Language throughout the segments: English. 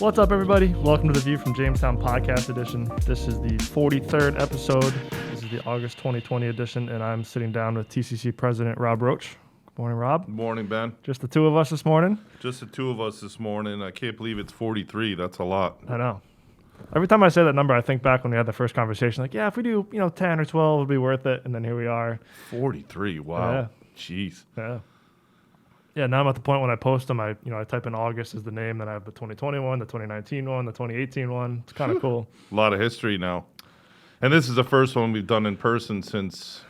What's up, everybody? Welcome to the View from Jamestown podcast edition. This is the 43rd episode. This is the August 2020 edition, and I'm sitting down with TCC President Robb Roach. Good morning, Robb. Good morning, Ben. Just the two of us this morning? Just the two of us this morning. I can't believe it's 43. That's a lot. I know. Every time I say that number, I think back when we had the first conversation, like, yeah, if we do, 10 or 12, it'll be worth it. And then here we are. 43. Wow. Yeah. Jeez. Yeah. Yeah, now I'm at the point when I post them, I type in August as the name, then I have the 2021, the 2019 one, the 2018 one. It's kind of cool. A lot of history now. And this is the first one we've done in person since...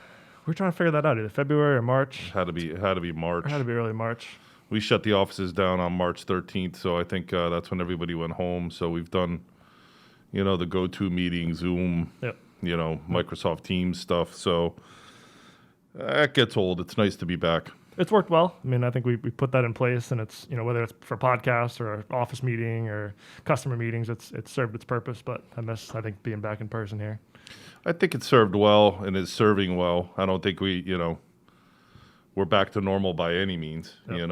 We're trying to figure that out, either February or March. It had to be March. It had to be early March. We shut the offices down on March 13th, so I think that's when everybody went home. So we've done, the go-to meeting, Zoom, Yep. Microsoft Teams stuff. So that gets old. It's nice to be back. It's worked well. I mean, I think we put that in place, and it's, whether it's for podcasts or an office meeting or customer meetings, it's served its purpose. But I think, being back in person here. I think it served well and is serving well. I don't think we're back to normal by any means. Yep.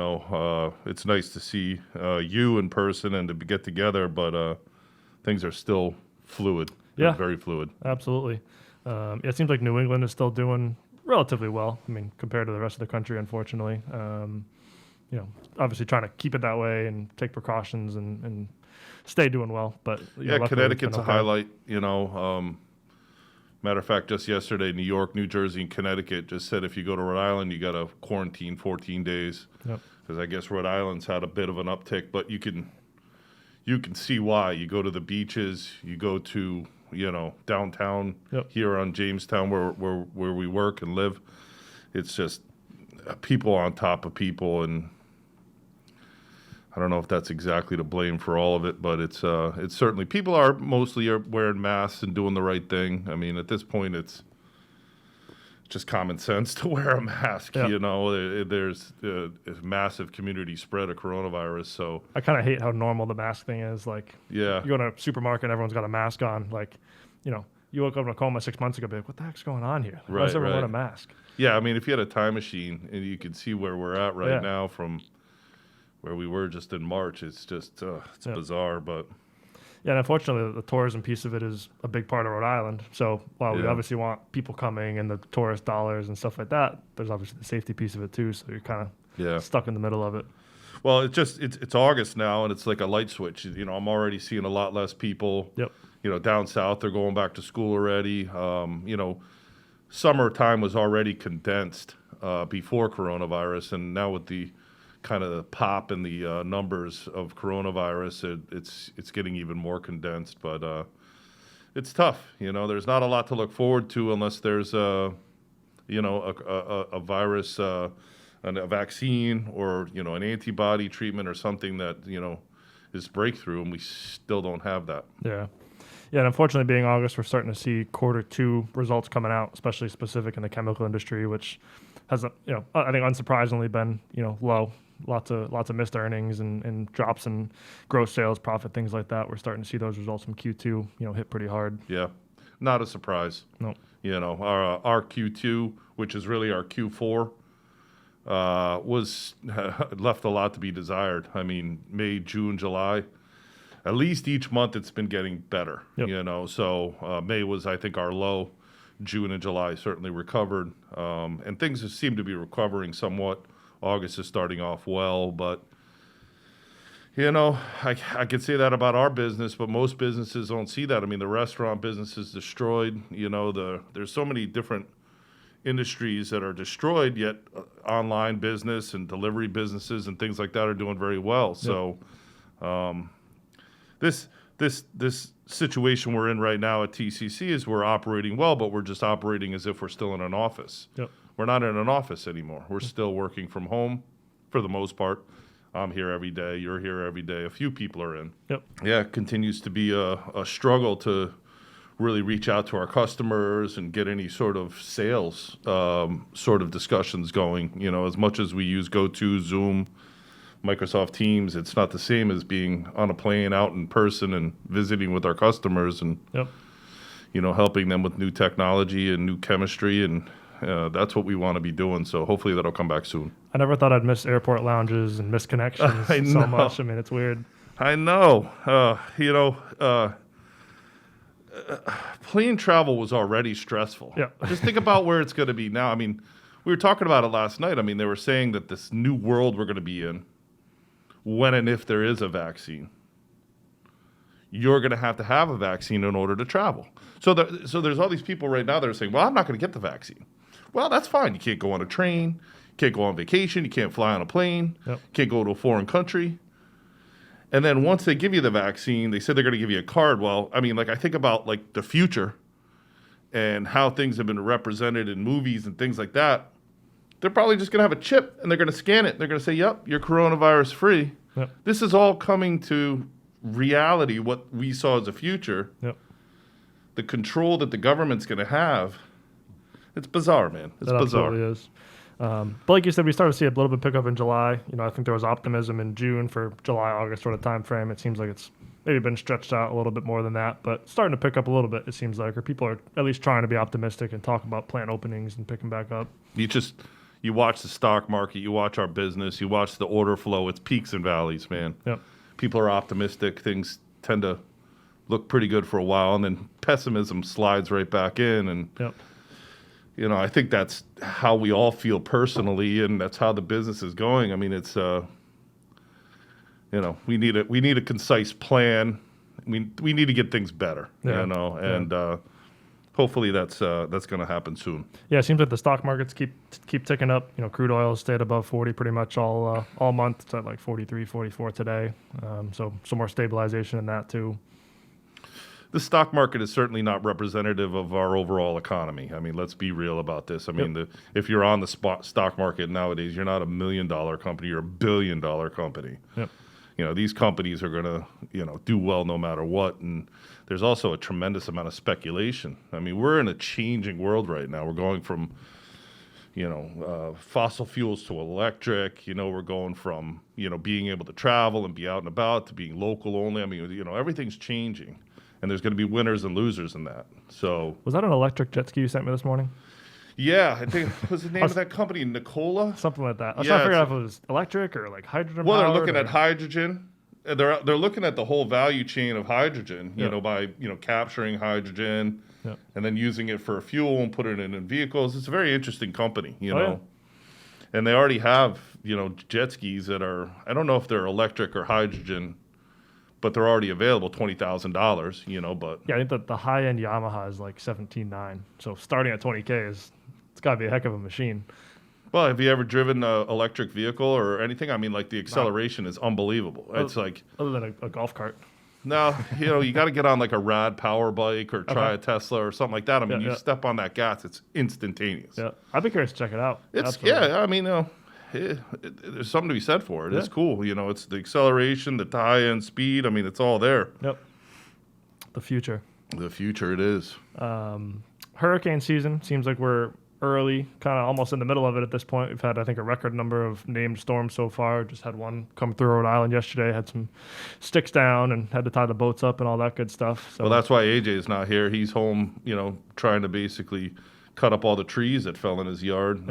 It's nice to see you in person and to get together, but things are still fluid. Yeah. Very fluid. Absolutely. It seems like New England is still doing relatively well. I mean, compared to the rest of the country, unfortunately. Obviously trying to keep it that way and take precautions and stay doing well. But Connecticut's a highlight. Matter of fact, just yesterday, New York, New Jersey, and Connecticut just said if you go to Rhode Island, you got to quarantine 14 days. Yep. Because I guess Rhode Island's had a bit of an uptick, but you can see why. You go to the beaches, you go to downtown. Yep. Here on Jamestown, where we work and live. It's just people on top of people, and I don't know if that's exactly to blame for all of it, but it's certainly people are mostly wearing masks and doing the right thing. I mean, at this point, it's just common sense to wear a mask. Yep. There's a massive community spread of coronavirus. So I kind of hate how normal the mask thing is. Like, yeah, you go to a supermarket and everyone's got a mask on. Like, you woke up in a coma 6 months ago, be like, what the heck's going on here? Why does everyone want a mask? Yeah, I mean, if you had a time machine and you could see where we're at right now from where we were just in March, it's just it's bizarre, but. Yeah, and unfortunately, the tourism piece of it is a big part of Rhode Island. So while we obviously want people coming and the tourist dollars and stuff like that, there's obviously the safety piece of it too. So you're kind of stuck in the middle of it. Well, it's August now, and it's like a light switch. I'm already seeing a lot less people. Yep. Down south, they're going back to school already. Summertime was already condensed before coronavirus, and now with the kind of the pop in the numbers of coronavirus, it's getting even more condensed. But it's tough. There's not a lot to look forward to unless there's a virus, a vaccine, or an antibody treatment or something that is breakthrough, and we still don't have that. Yeah. Yeah, and unfortunately, being August, we're starting to see Q2 results coming out, especially specific in the chemical industry, which has, I think, unsurprisingly been, low. Lots of missed earnings and drops in gross sales profit, things like that. We're starting to see those results from Q2, hit pretty hard. Yeah, not a surprise. No. Our Q2, which is really our Q4, was left a lot to be desired. I mean, May, June, July. At least each month it's been getting better, Yep. So May was, I think, our low. June and July certainly recovered, and things seem to be recovering somewhat. August is starting off well, but, I could say that about our business, but most businesses don't see that. I mean, the restaurant business is destroyed. There's so many different industries that are destroyed, yet online business and delivery businesses and things like that are doing very well. Yep. So this situation we're in right now at TCC is we're operating well, but we're just operating as if we're still in an office. Yep. We're not in an office anymore. We're still working from home for the most part. I'm here every day. You're here every day. A few people are in. Yep. Yeah, it continues to be a struggle to really reach out to our customers and get any sort of sales sort of discussions going. As much as we use GoTo, Zoom, Microsoft Teams, it's not the same as being on a plane out in person and visiting with our customers and, helping them with new technology and new chemistry, and that's what we want to be doing. So hopefully that'll come back soon. I never thought I'd miss airport lounges and miss connections so much. I mean, it's weird. I know. Plane travel was already stressful. Yeah. Just think about where it's going to be now. I mean, we were talking about it last night. I mean, they were saying that this new world we're going to be in, when and if there is a vaccine, you're going to have a vaccine in order to travel. So there's all these people right now that are saying, well, I'm not going to get the vaccine. Well, that's fine. You can't go on a train. You can't go on vacation. You can't fly on a plane. Yep. Can't go to a foreign country. And then once they give you the vaccine, they said they're going to give you a card. Well, I mean, like I think about like the future and how things have been represented in movies and things like that. They're probably just going to have a chip and they're going to scan it. They're going to say, yep, you're coronavirus free. Yep. This is all coming to reality, what we saw as a future. Yep. The control that the government's going to have. It's bizarre, man. It's That bizarre. absolutely is. But like you said, we started to see a little bit pick up in July. I think there was optimism in June for July, August sort of time frame. It seems like it's maybe been stretched out a little bit more than that, but starting to pick up a little bit, it seems like, or people are at least trying to be optimistic and talk about plant openings and picking back up. You watch the stock market, you watch our business, you watch the order flow. It's peaks and valleys, man. Yep. People are optimistic. Things tend to look pretty good for a while, and then pessimism slides right back in. And Yep. I think that's how we all feel personally, and that's how the business is going. I mean, it's we need a concise plan. I mean, we need to get things better. Yeah. And hopefully that's going to happen soon. Yeah, it seems like the stock markets keep ticking up. Crude oil stayed above 40 pretty much all month. It's at like 43, 44 today. So some more stabilization in that too. The stock market is certainly not representative of our overall economy. I mean, let's be real about this. I mean, if you're on the stock market nowadays, you're not $1 million company, you're $1 billion company. Yep. These companies are going to, do well no matter what. And there's also a tremendous amount of speculation. I mean, we're in a changing world right now. We're going from, fossil fuels to electric. We're going from, being able to travel and be out and about to being local only. I mean, everything's changing. And there's going to be winners and losers in that. So was that an electric jet ski you sent me this morning? Yeah, I think what's the name of that company? Nikola? Something like that. I was trying to figure out if it was electric or like hydrogen. Well, they're looking at hydrogen. They're looking at the whole value chain of hydrogen. By capturing hydrogen and then using it for fuel and putting it in vehicles. It's a very interesting company. Yeah. And they already have jet skis that are, I don't know if they're electric or hydrogen, but they're already available, $20,000, but... Yeah, I think that the high-end Yamaha is like $17,900. So starting at $20K it's got to be a heck of a machine. Well, have you ever driven an electric vehicle or anything? I mean, like, the acceleration is unbelievable. It's like... Other than a golf cart. No, you got to get on, like, a rad power bike or try a Tesla or something like that. I mean, you step on that gas, it's instantaneous. Yeah, I'd be curious to check it out. I mean... there's something to be said for it. It's cool. It's the acceleration, the high-end speed. I mean, it's all there. Yep. The future. The future it is. Hurricane season. Seems like we're early, kind of almost in the middle of it at this point. We've had, I think, a record number of named storms so far. Just had one come through Rhode Island yesterday. Had some sticks down and had to tie the boats up and all that good stuff. So. Well, that's why AJ's not here. He's home, trying to basically cut up all the trees that fell in his yard.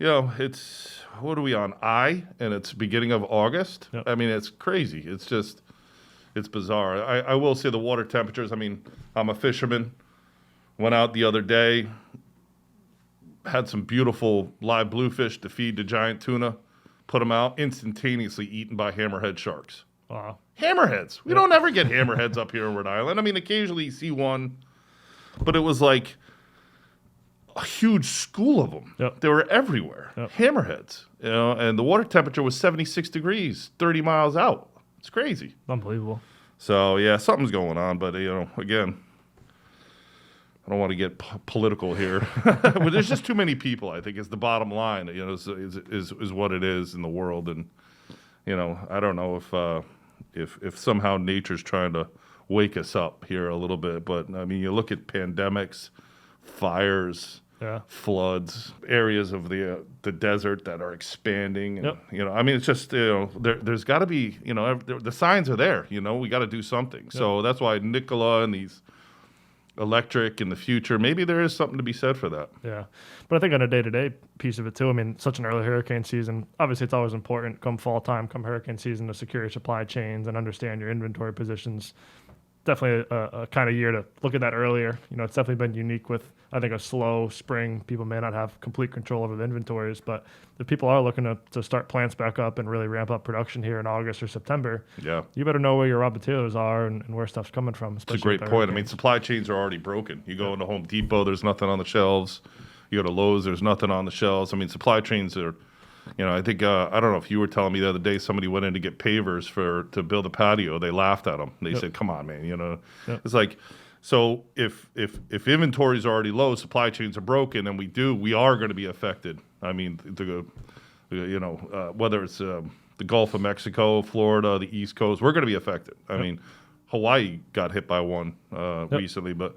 Yep. It's, what are we on, and it's beginning of August. Yep. I mean, it's crazy. It's bizarre. I will say the water temperatures, I mean, I'm a fisherman. Went out the other day, had some beautiful live bluefish to feed to giant tuna, put them out, instantaneously eaten by hammerhead sharks. Wow. Hammerheads. We don't ever get hammerheads up here in Rhode Island. I mean, occasionally you see one, but it was like a huge school of them. Yep. They were everywhere. Yep. Hammerheads. And the water temperature was 76 degrees, 30 miles out. It's crazy. Unbelievable. So, yeah, something's going on. But, again, I don't want to get political here. But there's just too many people, I think, is the bottom line, is what it is in the world. And, I don't know if somehow nature's trying to wake us up here a little bit. But, I mean, you look at pandemics, fires, floods, areas of the desert that are expanding. And, I mean, it's just, there's got to be, the signs are there. We got to do something. So that's why Nikola and these electric in the future. Maybe there is something to be said for that. Yeah. But I think on a day-to-day piece of it too, I mean, such an early hurricane season, obviously it's always important come fall time, come hurricane season to secure your supply chains and understand your inventory positions. Definitely a kind of year to look at that earlier. You know, it's definitely been unique with, I think, a slow spring. People may not have complete control over the inventories, but if people are looking to start plants back up and really ramp up production here in August or September, you better know where your raw materials are and where stuff's coming from. It's a great point. I mean, supply chains are already broken. You go into Home Depot, there's nothing on the shelves. You go to Lowe's, there's nothing on the shelves. I mean, supply chains are, you know, I think, I don't know if you were telling me the other day, somebody went in to get pavers to build a patio. They laughed at them. They said, come on, man, you know. It's like, so if inventory is already low, supply chains are broken, and we are going to be affected. I mean, whether it's the Gulf of Mexico, Florida, the East Coast, we're going to be affected. I mean, Hawaii got hit by one recently, but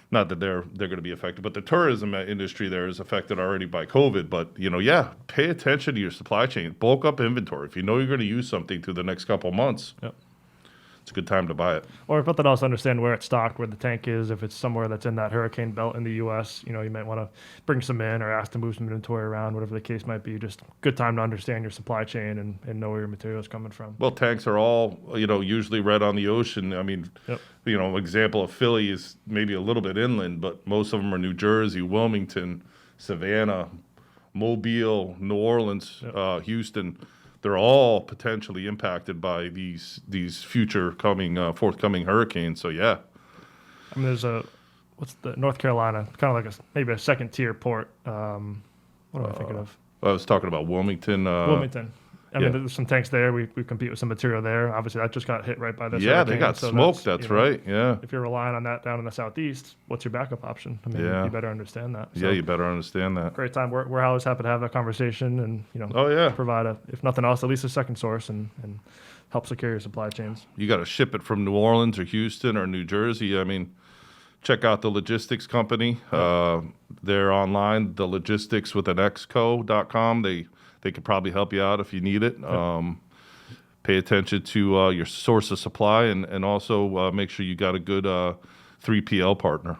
not that they're going to be affected. But the tourism industry there is affected already by COVID. But, you know, pay attention to your supply chain. Bulk up inventory. If you know you're going to use something through the next couple of months, it's a good time to buy it. Or if nothing else, understand where it's stocked, where the tank is. If it's somewhere that's in that hurricane belt in the U.S., you know, you might want to bring some in or ask to move some inventory around, whatever the case might be. Just good time to understand your supply chain and know where your material is coming from. Well, tanks are all, you know, usually right on the ocean. I mean, you know, example of Philly is maybe a little bit inland, but most of them are New Jersey, Wilmington, Savannah, Mobile, New Orleans, Houston. They're all potentially impacted by these future forthcoming hurricanes. So I mean, there's what's the North Carolina, kind of like maybe a second tier port. What am I thinking of? I was talking about Wilmington. Wilmington. I mean, there's some tanks there. We compete with some material there. Obviously, that just got hit right by this. Yeah, hurricane, they got so smoked. That's right. Yeah. If you're relying on that down in the southeast, what's your backup option? I mean, you better understand that. So, you better understand that. Great time. We're always happy to have that conversation and, you know, provide if nothing else, at least a second source and help secure your supply chains. You got to ship it from New Orleans or Houston or New Jersey. I mean, check out the logistics company. They're online, the logistics with an xco.com. They could probably help you out if you need it. Pay attention to your source of supply and also make sure you got a good 3PL partner.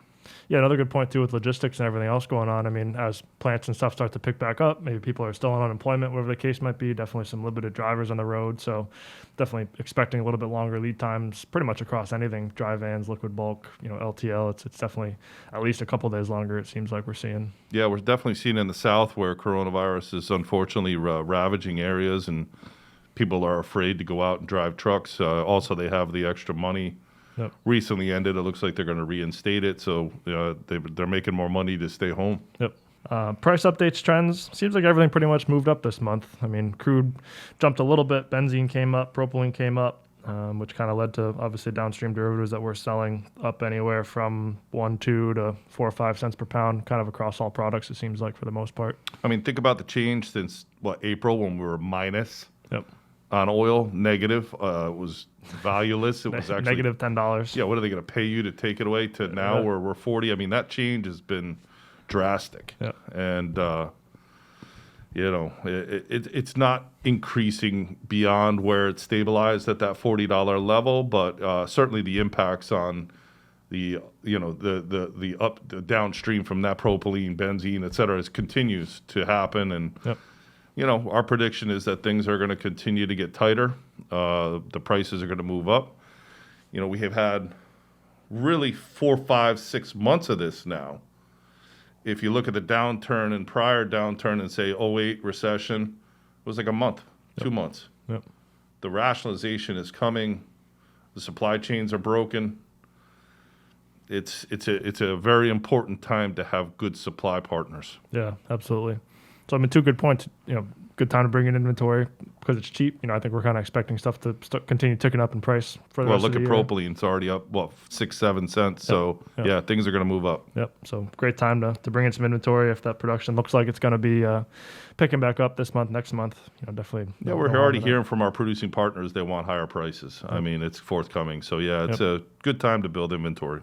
Yeah, another good point, too, with logistics and everything else going on. I mean, as plants and stuff start to pick back up, maybe people are still on unemployment, whatever the case might be, definitely some limited drivers on the road. So definitely expecting a little bit longer lead times pretty much across anything, dry vans, liquid bulk, you know, LTL. It's definitely at least a couple days longer, it seems like we're seeing. Yeah, we're definitely seeing in the South where coronavirus is unfortunately ravaging areas and people are afraid to go out and drive trucks. Also, they have the extra money. Recently ended. It looks like they're going to reinstate it, so they're making more money to stay home. Price updates, trends. Seems like everything pretty much moved up this month. I mean, crude jumped a little bit. Benzene came up. Propylene came up, which kind of led to obviously downstream derivatives that we're selling up anywhere from 1.2 to 4 or 5 cents per pound, kind of across all products. It seems like for the most part. I mean, think about the change since April when we were minus. On oil, negative. It was valueless. It was actually negative $10. Yeah, what are they going to pay you to take it away to now where we're 40? I mean, that change has been drastic. And, you know, it's not increasing beyond where it's stabilized at that $40 level, but certainly the impacts on the downstream from that propylene, benzene, et cetera, continues to happen. And, you know, our prediction is that things are going to continue to get tighter. The prices are going to move up. You know, we have had really 4, 5, 6 months of this now. If you look at the downturn and prior downturn and say 08 recession, it was like a month, 2 months. The rationalization is coming. The supply chains are broken. It's a very important time to have good supply partners. Yeah, absolutely. So, I mean, 2 good points. You know, good time to bring in inventory because it's cheap. You know, I think we're kind of expecting stuff to continue ticking up in price for the rest of the year. Well, look at propylene. It's already up, 6, 7 cents. So, things are going to move up. So, great time to bring in some inventory if that production looks like it's going to be picking back up this month, next month. You know, definitely. Yeah, we're already hearing from our producing partners they want higher prices. I mean, it's forthcoming. So, it's a good time to build inventory.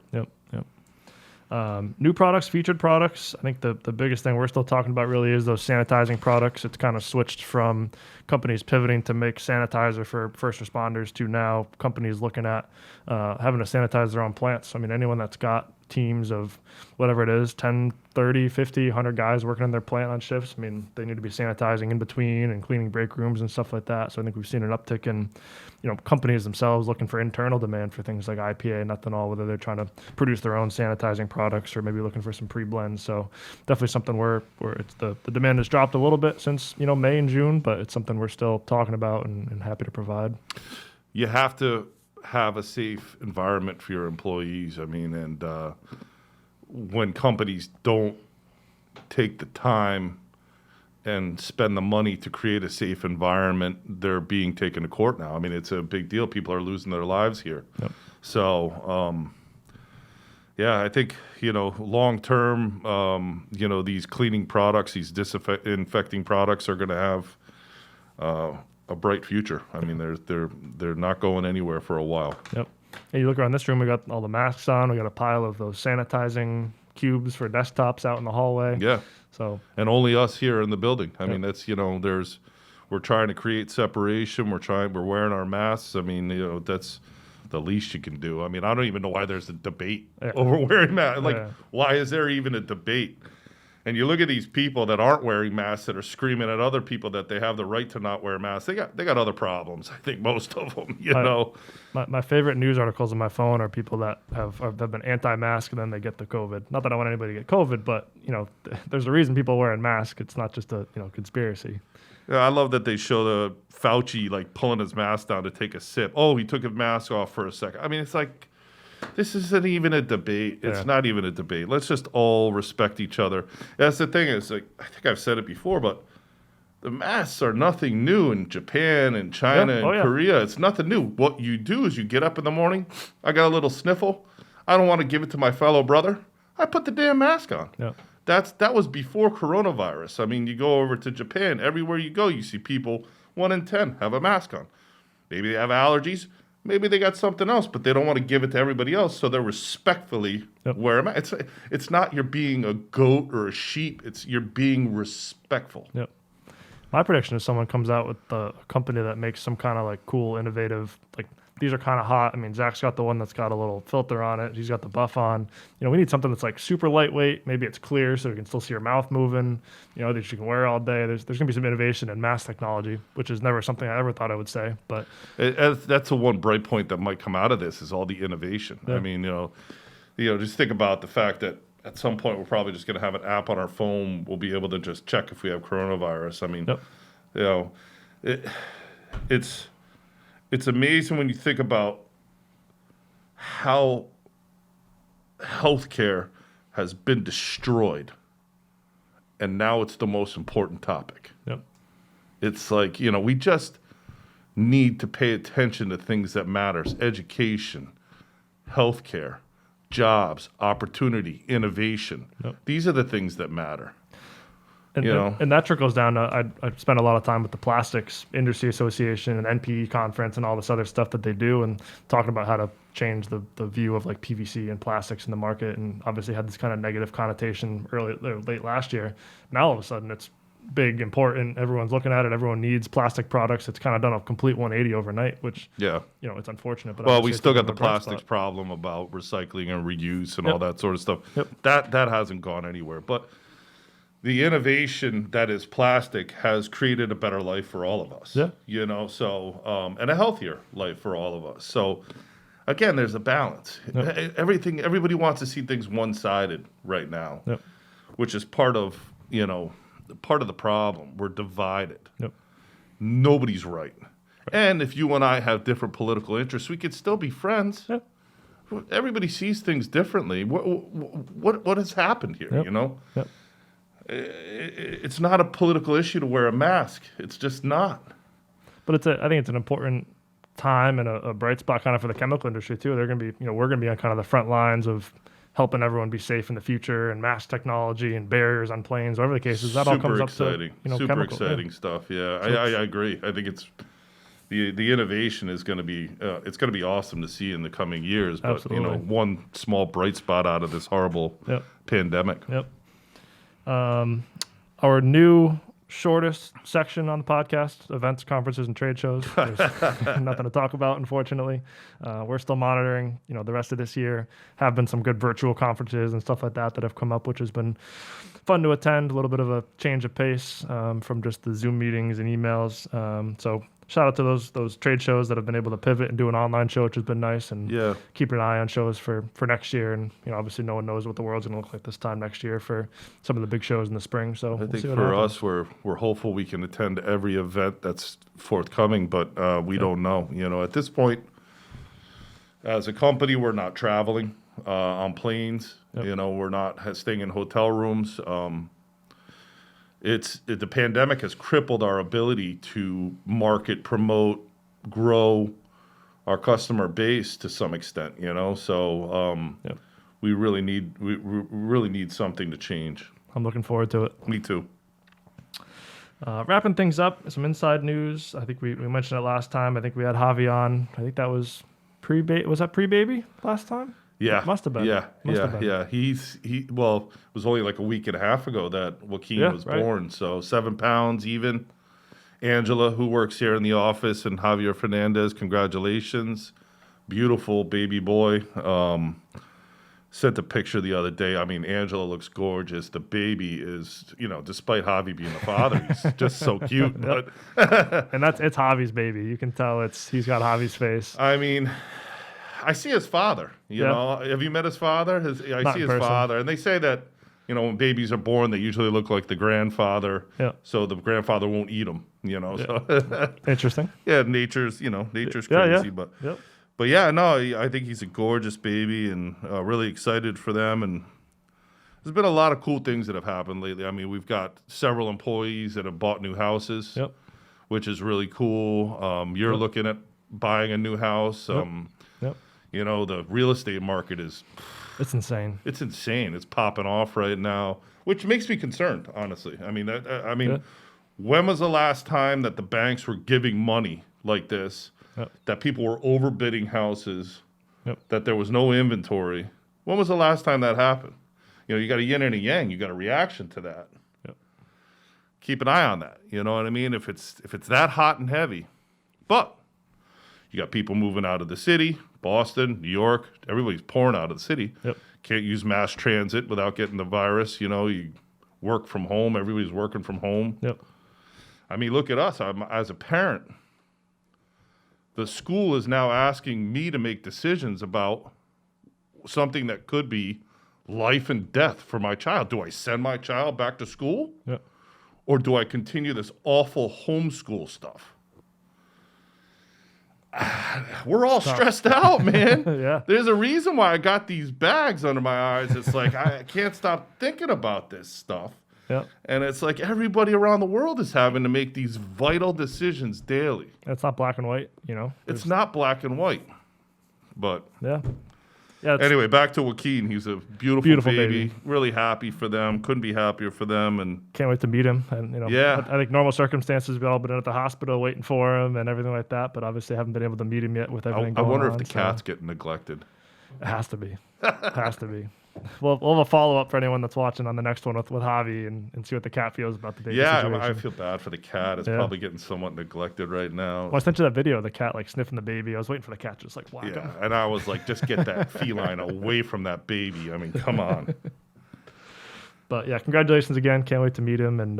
New products, featured products. I think the biggest thing we're still talking about really is those sanitizing products. It's kind of switched from companies pivoting to make sanitizer for first responders to now companies looking at having to sanitize their own plants. I mean, anyone that's got teams of whatever it is, 10, 30, 50, 100 guys working in their plant on shifts. I mean, they need to be sanitizing in between and cleaning break rooms and stuff like that. So I think we've seen an uptick in, companies themselves looking for internal demand for things like IPA, ethanol, whether they're trying to produce their own sanitizing products or maybe looking for some pre-blends. So definitely something where it's the demand has dropped a little bit since, May and June, but it's something we're still talking about and happy to provide. You have to have a safe environment for your employees. I mean, and when companies don't take the time and spend the money to create a safe environment, they're being taken to court now. I mean, it's a big deal. People are losing their lives here. Yep. So, I think, long term, these cleaning products, these disinfecting products are going to have a bright future. I mean, they're not going anywhere for a while. Yep. And you look around this room, we got all the masks on. We got a pile of those sanitizing cubes for desktops out in the hallway. Yeah. So, and only us here in the building. I mean, that's, we're trying to create separation. We're wearing our masks. I mean, that's the least you can do. I mean, I don't even know why there's a debate over wearing masks. Like, why is there even a debate? And you look at these people that aren't wearing masks that are screaming at other people that they have the right to not wear masks. They got other problems. I think most of them, My favorite news articles on my phone are people that have been anti-mask and then they get the COVID. Not that I want anybody to get COVID, but there's a reason people are wearing masks. It's not just a conspiracy. Yeah, I love that they show the Fauci like pulling his mask down to take a sip. Oh, he took his mask off for a second. I mean, it's like, this isn't even a debate. It's not even a debate. Let's just all respect each other. That's the thing is, like, I think I've said it before, but the masks are nothing new in Japan and China and Korea. It's nothing new. What you do is you get up in the morning. I got a little sniffle. I don't want to give it to my fellow brother. I put the damn mask on. Yeah. That was before coronavirus. I mean, you go over to Japan. Everywhere you go, you see people, 1 in 10 have a mask on. Maybe they have allergies. Maybe they got something else, but they don't want to give it to everybody else, so they respectfully wear a mask. It's not you're being a goat or a sheep. It's you're being respectful. Yep. My prediction is someone comes out with a company that makes some kind of like cool, innovative, like these are kind of hot. I mean, Zach's got the one that's got a little filter on it. He's got the buff on. We need something that's like super lightweight. Maybe it's clear so you can still see your mouth moving. That you can wear all day. There's going to be some innovation in mask technology, which is never something I ever thought I would say. But that's the one bright point that might come out of this is all the innovation. Yeah. I mean, just think about the fact that at some point we're probably just going to have an app on our phone. We'll be able to just check if we have coronavirus. I mean, it's amazing when you think about how healthcare has been destroyed, and now it's the most important topic. Yep. It's like, we just need to pay attention to things that matters: education, healthcare, jobs, opportunity, innovation. Yep. These are the things that matter. And that trickles down to, I spent a lot of time with the Plastics Industry Association and NPE conference and all this other stuff that they do and talking about how to change the view of like PVC and plastics in the market, and obviously had this kind of negative connotation late last year. Now all of a sudden it's big, important. Everyone's looking at it. Everyone needs plastic products. It's kind of done a complete 180 overnight, which, it's unfortunate. But we still got the plastics problem about recycling and reuse and all that sort of stuff. Yep. That hasn't gone anywhere. But the innovation that is plastic has created a better life for all of us. Yeah. And a healthier life for all of us. So, again, there's a balance. Yep. Everybody wants to see things one-sided right now, which is part of the problem. We're divided. Yep. Nobody's right. And if you and I have different political interests, we could still be friends. Yep. Everybody sees things differently. What has happened here, Yep. It's not a political issue to wear a mask. It's just not. But I think it's an important time and a bright spot kind of for the chemical industry too. They're going to be, we're going to be on kind of the front lines of helping everyone be safe in the future, and mask technology and barriers on planes, whatever the case is. That all comes up to super exciting stuff. Yeah, I agree. I think it's the innovation is going to be it's going to be awesome to see in the coming years. But Absolutely. One small bright spot out of this horrible pandemic. Yep. Our new shortest section on the podcast: events, conferences, and trade shows. There's nothing to talk about, unfortunately. We're still monitoring, the rest of this year. Have been some good virtual conferences and stuff like that have come up, which has been fun to attend. A little bit of a change of pace from just the Zoom meetings and emails. So shout out to those trade shows that have been able to pivot and do an online show, which has been nice, and keeping an eye on shows for next year. And obviously no one knows what the world's going to look like this time next year for some of the big shows in the spring. So I think for us, we're hopeful we can attend every event that's forthcoming, but we don't know. At this point, as a company, we're not traveling on planes. We're not staying in hotel rooms. The pandemic has crippled our ability to market, promote, grow our customer base to some extent. So we really need something to change. I'm looking forward to it. Me too. Wrapping things up, some inside news. I think we mentioned it last time. I think we had Javi on. I think that was pre-baby. Was that pre-baby last time? Yeah, must have been. Yeah. Well, it was only like a week and a half ago that Joaquin was born. So 7 pounds even. Angela, who works here in the office, and Javier Fernandez, congratulations. Beautiful baby boy. Sent a picture the other day. I mean, Angela looks gorgeous. The baby is, despite Javi being the father, he's just so cute. But and it's Javi's baby. You can tell he's got Javi's face. I mean, I see his father. You know, have you met his father? I see his father, and they say that when babies are born, they usually look like the grandfather. Yeah. So the grandfather won't eat them. So interesting. Yeah, nature's crazy, but. Yep. But yeah, no, I think he's a gorgeous baby, and really excited for them. And there's been a lot of cool things that have happened lately. I mean, we've got several employees that have bought new houses, which is really cool. You're looking at buying a new house. The real estate market it's insane. It's insane. It's popping off right now, which makes me concerned, honestly. I mean, when was the last time that the banks were giving money like this? That people were overbidding houses, that there was no inventory. When was the last time that happened? You got a yin and a yang. You got a reaction to that. Keep an eye on that. You know what I mean? If it's that hot and heavy. But you got people moving out of the city, Boston, New York. Everybody's pouring out of the city. Can't use mass transit without getting the virus. You work from home. Everybody's working from home. I mean, look at us. As a parent, the school is now asking me to make decisions about something that could be life and death for my child. Do I send my child back to school? Or do I continue this awful homeschool stuff? We're all stressed out, man. There's a reason why I got these bags under my eyes. It's like I can't stop thinking about this stuff. And it's like everybody around the world is having to make these vital decisions daily. It's not black and white, It's not black and white. But Yeah. Anyway, back to Joaquin. He's a beautiful baby. Really happy for them. Couldn't be happier for them. And can't wait to meet him. And I think normal circumstances, we've all been at the hospital waiting for him and everything like that. But obviously, haven't been able to meet him yet with everything going on. I wonder if the cat's getting neglected. It has to be. Has to be. We'll have a follow-up for anyone that's watching on the next one with Javi and see what the cat feels about the baby situation. I feel bad for the cat. It's probably getting somewhat neglected right now. Well, I sent you that video of the cat sniffing the baby. I was waiting for the cat to just whack him. And I was like, just get that feline away from that baby. I mean, come on. But yeah, congratulations again. Can't wait to meet him, and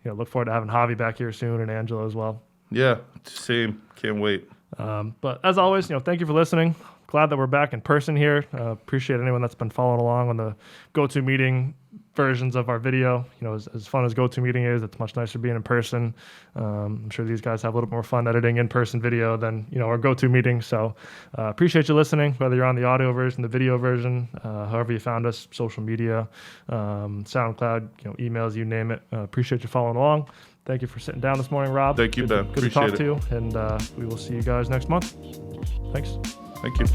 look forward to having Javi back here soon and Angela as well. Yeah, same. Can't wait. But as always, thank you for listening. Glad that we're back in person here. Appreciate anyone that's been following along on the GoToMeeting versions of our video. As fun as GoToMeeting is, it's much nicer being in person. I'm sure these guys have a little more fun editing in-person video than our GoToMeeting. So appreciate you listening, whether you're on the audio version, the video version, however you found us, social media, SoundCloud, emails, you name it. Appreciate you following along. Thank you for sitting down this morning, Rob. Thank you, Ben. Good to talk to you, and we will see you guys next month. Thanks. Thank you.